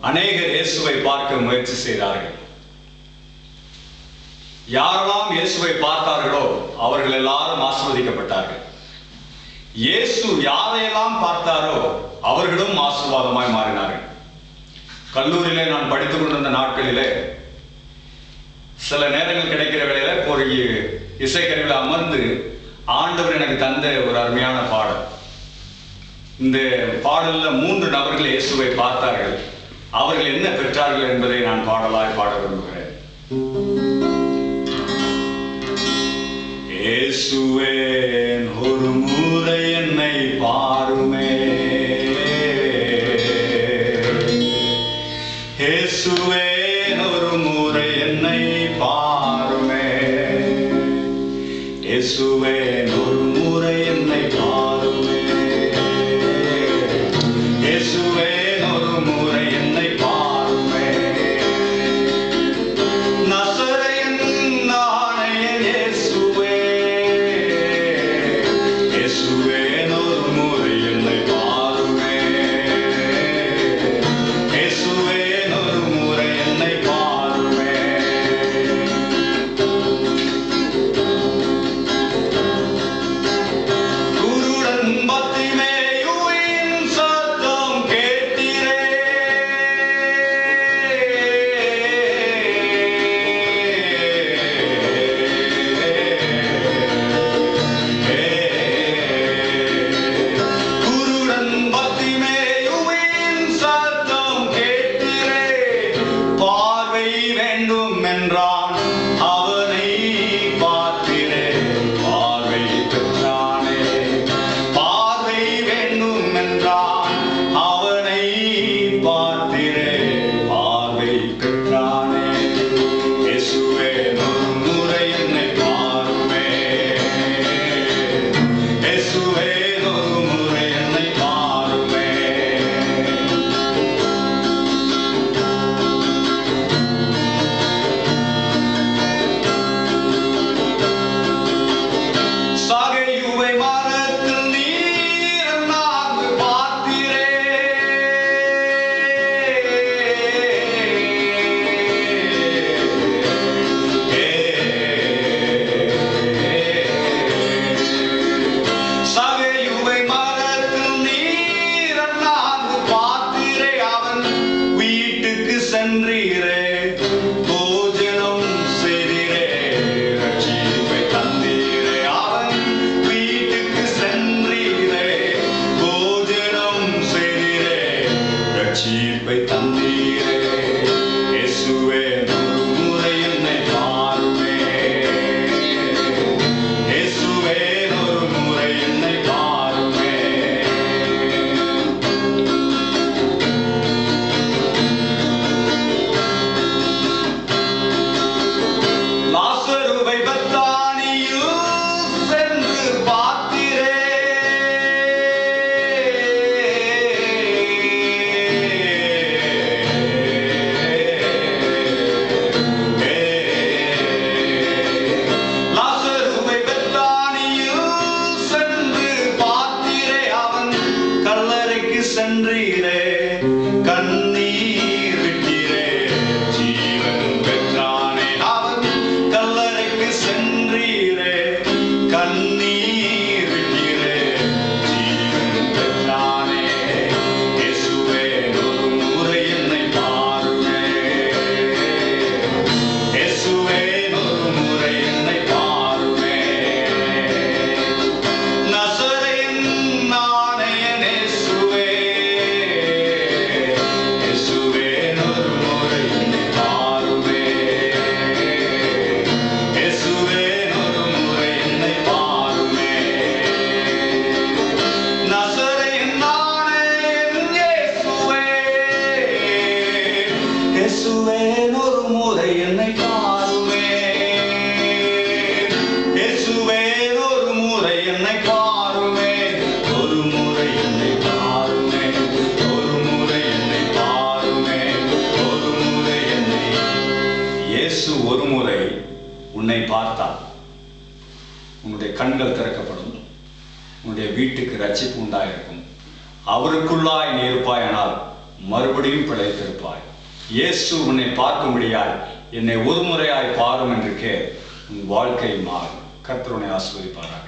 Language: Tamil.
அநேகர் இயேசுவை பார்க்க முயற்சி செய்தார்கள். யாரெல்லாம் இயேசுவை பார்த்தார்களோ அவர்கள் எல்லாரும் ஆசீர்வதிக்கப்பட்டார்கள். இயேசு யாரையெல்லாம் பார்த்தாரோ அவர்களும் ஆசீர்வாதமாய் மாறினார்கள். கல்லூரியிலே நான் படித்துக் கொண்டிருந்த நாட்களிலே சில நேரங்கள் கிடைக்கிற வேளையில ஒரு இசைக்கருவியில் அமர்ந்து ஆண்டவர் எனக்கு தந்த ஒரு அருமையான பாடல். இந்த பாடலில் 3 நபர்கள் இயேசுவை பார்த்தார்கள். அவர்கள் என்ன பெற்றார்கள் என்பதை நான் பாடலாய் பாட விரும்புகிறேன். இயேசுவே ஒரு முறை என்னை பாருமே, இயேசுவே ஒரு முறை என்னை பாருமே, இயேசுவே ஒரு முறை என்னை பாருமே, இயேசுவே ஒரு முறை என்னை பாருமே, நசரேயன் நாயகன் இயேசுவே, இயேசுவே ஒரு முறை என்னை பாருமே, இயேசுவே ஒரு முறை என்னை பாருமே. குருடன் பத்திமேயுவின் சத்தம் கேட்டீரே, குருடன் பத்திமேயுவின் சத்தம் கேட்டீரே, பார்வை வேண்டும் என்றான் அவனை பார்த்தீரே, பார்வை பெற்றானே, பார்வை வேண்டும் என்றான் அவனை பார்த்தீரே, பார்வை பெற்றானே, இயேசுவே ஒரு முறை என்னை பாருமே, இயேசுவே ஒரு முறை என்னை பாருமே. சகையுவை மரத்தில் நீர் நான்கு பார்த்தீரே, சகையுவை மரத்தில் நீர் நான்கு பார்த்தீரே, அவன் வீட்டுக்கு சென்றீரே, போஜனம் செய்தீரே, ரட்சிப்பை தந்தீரே, அவன் வீட்டுக்கு சென்றீரே, போஜனம் செய்தீரே, ரட்சிப்பை தந்தீரே, இயேசுவே ஒரு முறை என்னை பாருமே, இயேசுவே ஒரு முறை என்னை பாருமே. லாசருவை பெத்தானியில் சென்று பார்த்தீரே, லாசருவை பெத்தானியில் சென்று பார்த்தீரே, அவன் கல்லறைக்கு சென்றீரே, கண்ணீர் விட்டீரே, ஜீவன் பெற்றானே, அவன் கல்லறைக்கு சென்றீரே, கண்ணீர் விட்டீரே, ஜீவன் பெற்றானே, இயேசுவே ஒரு முறை என்னை பாருமே, இயேசுவே ஒரு முறை என்னை பாருமே. நசரேயன் நாயகன் இயேசுவே, இயேசுவே ஒரு முறை என்னை பாருமே, இயேசுவே ஒரு முறை என்னை பாருமே. நசரேயன் நாயகன் இயேசுவே, இயேசுவே ஒரு முறை என்னை பாருமே, இயேசுவே ஒரு முறை என்னை பாருமே, ஒரு முறை என்னை பாருமே, ஒரு முறை என்னை பாருமே, ஒரு முறை என்னை. இயேசு ஒரு முறை உன்னை பார்த்தால் உன்னுடைய கண்கள் திறக்கப்படும், உன்னுடைய வீட்டுக்கு ரட்சிப்பு உண்டாயிருக்கும். அவருக்குள்ளாய் நீ இருப்பாயானால் மறுபடியும் பிழைத்திருப்பாய். இயேசு உன்னை பார்க்கும்படியாய் என்னை ஒரு முறையாய் பாரும் என்று கேள், உன் வாழ்க்கை மாறும். கர்த்தர் உன்னை ஆசீர்வதிப்பாராக.